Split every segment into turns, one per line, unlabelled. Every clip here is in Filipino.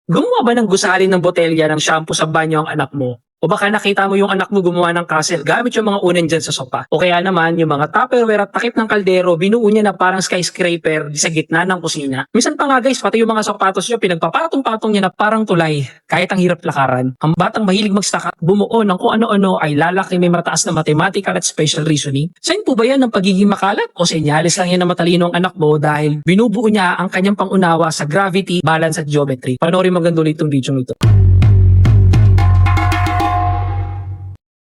Gumawa ba ng gusali ng botelya ng shampoo sa banyo ang anak mo? O baka nakita mo yung anak mo gumawa ng castle gamit yung mga unan dyan sa sopa. O kaya naman yung mga tupperware at takip ng kaldero, binuo niya na parang skyscraper sa gitna ng kusina. Minsan pa nga guys, pati yung mga sapatos niya, pinagpapatong-patong niya na parang tulay. Kahit ang hirap lakaran, ang batang mahilig mag-stack at bumuo ng kung ano-ano ay lalaki may mataas na mathematical at special reasoning. Sign po ba yan ng pagiging makalat? O senyales lang yan na matalino ang anak mo dahil binubuo niya ang kanyang pangunawa sa gravity, balance at geometry. Panoorin maganda ulit itong video ito.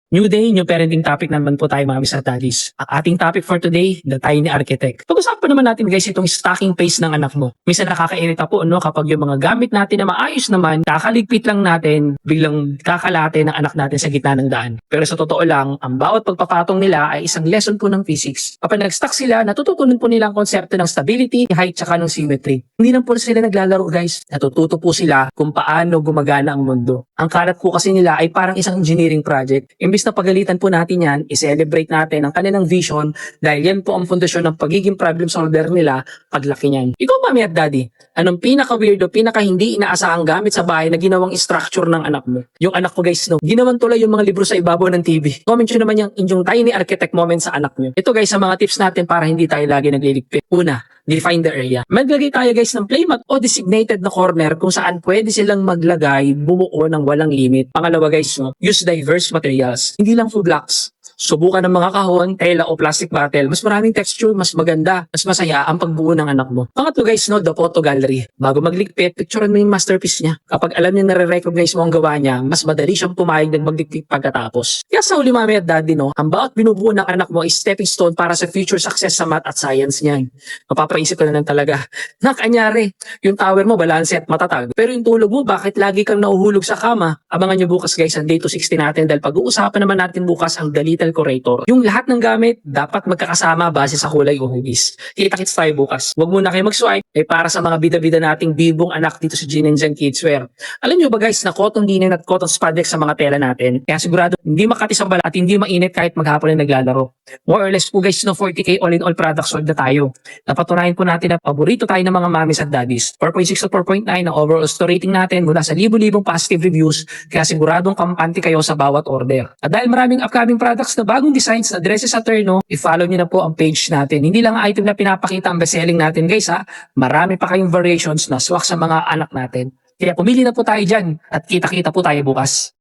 New day, new parenting topic naman po tayo mga Miss at Daddies. Ang ating topic for today, the tiny architect. Pag-usapan naman natin guys itong stacking pace ng anak mo. Minsan nakakairita po kapag yung mga gamit natin na maayos naman, kakaligpit lang natin, biglang kakalate ng anak natin sa gitna ng daan. Pero sa totoo lang, ang bawat pagpapatong nila ay isang lesson po ng physics. Kapag nag-stack sila, natututunan po nila ang konsepto ng stability, height, tsaka ng symmetry. Hindi lang po sila naglalaro guys, natututo po sila kung paano gumagana ang mundo. Ang kalat po kasi nila ay parang isang engineering project. Imbis na pagalitan po natin yan, i-celebrate natin ang kanilang vision dahil yan po ang pundasyon ng pagiging problem solver nila paglaki niyan. Ikaw Mami at Daddy, anong pinaka-weirdo, pinaka-hindi inaasahang gamit sa bahay na ginawang structure ng anak mo? Yung anak ko guys, ginawang tulay yung mga libro sa ibabaw ng TV. Comment nyo naman yung inyong tiny architect moment sa anak nyo. Ito guys, sa mga tips natin para hindi tayo lagi nagliligpit. Una, define the area. Maglagay tayo guys ng playmat o designated na corner kung saan pwede silang maglagay, bumuo ng walang limit. Pangalawa guys, use diverse materials. Hindi lang full blocks. Subukan ng mga kahon, tela o plastic bottle. Mas maraming texture, mas maganda, mas masaya ang pagbuo ng anak mo. Pangatlo guys, the photo gallery. Bago magligpit, picturean mo yung masterpiece niya. Kapag alam niya nare-recognize mo ang gawa niya, mas madali siyang pumayag ng magligpit pagkatapos. Kaya sa huli Mami at Daddy, ang bawat binubuo ng anak mo is stepping stone para sa future success sa math at science niyan. Mapapaisip ka na lang talaga, anyari, yung tower mo balanse at matatag. Pero yung tulog mo, bakit lagi kang nauhulog sa kama? Abangan niyo bukas guys ang day 260 natin dahil pag-uusapan naman natin bukas ang Dalital Curator. Yung lahat ng gamit dapat magkakasama base sa kulay o hugis. Kita-kits tayo bukas. Huwag muna kayo mag-swipe para sa mga bida-bida nating bibong anak dito sa Gin and Jen Kidswear. Alam nyo ba guys na cotton linen at cotton spandex sa mga tela natin? Kaya sigurado hindi makati sa balat at hindi mainit kahit maghapon na naglalaro. More or less po guys 40k all-in-all products sold na tayo. Napatunayan po natin na paborito tayo ng mga mommies at daddies. 4.6 to 4.9 ang overall store rating natin mula sa libo-libong positive reviews kaya siguradong kampante kayo sa bawat order. At dahil maraming upcoming products na bagong designs na dresses sa Terno, i-follow nyo na po ang page natin. Hindi lang ang item na pinapakita ang bestselling natin guys marami pa kayong variations na swak sa mga anak natin. Kaya pumili na po tayo dyan at kita-kita po tayo bukas.